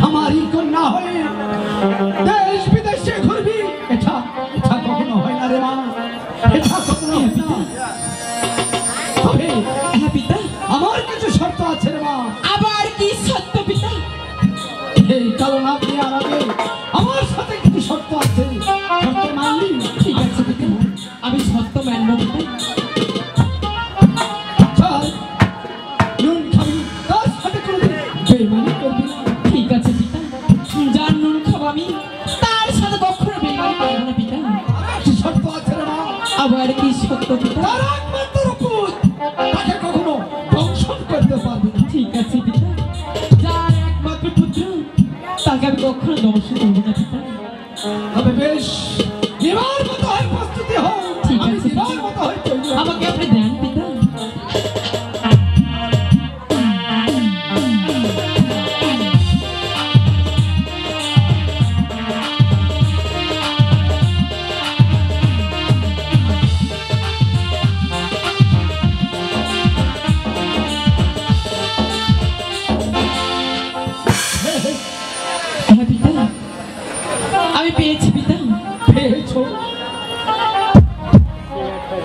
हमारी कन्या হয়ে দেশ বিদেশে ঘুরবি, এটা এটা কখনো হয় না রে মা, এটা কখনো হয় না। তবে হ্যাঁ পিতা, আমার কিছু শর্ত আছে রে মা। আবার কি সত্য পিতা? এই কারণ আপনি আর আগে আমার সাথে কিছু শর্ত আছে, শর্ত মানলি? ঠিক আছে পিতা, আমি সত্য মানব পিতা। চল, নুন খাবি, তার সাথে কোনোদিন বেইমানি করবি না। ঠিক আছে পিতা, যার নুন খাবো আমি তার সাথে কখনো বেইমানি করবো না পিতা। একটি শর্ত আছে রে মা। আবার কি সত্য পিতা? তার একমাত্র পুত, তাকে কখনো দংশন করতে পারবি না। ঠিক আছে পিতা, যার একমাত্র পুত্র তাকে আমি কখনো দংশন করবো না পিতা। তবে বেশ, এবার মতো হয় প্রস্তুতি হও। ঠিক আমি আছে। এবার মতো হয় তৈরি হও। আমাকে আপনি দেন পিতা। হ্যাঁ পিতা, আমি পেয়েছি পিতা। পেয়েছো?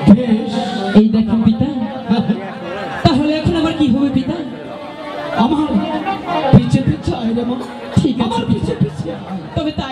বেশ, এই দেখেন পিতা, তাহলে এখন আমার কি হবে পিতা? আমার পিছে পিছে আয় রে মা। ঠিক আছে আমার পিছে পিছে আয়। তবে তা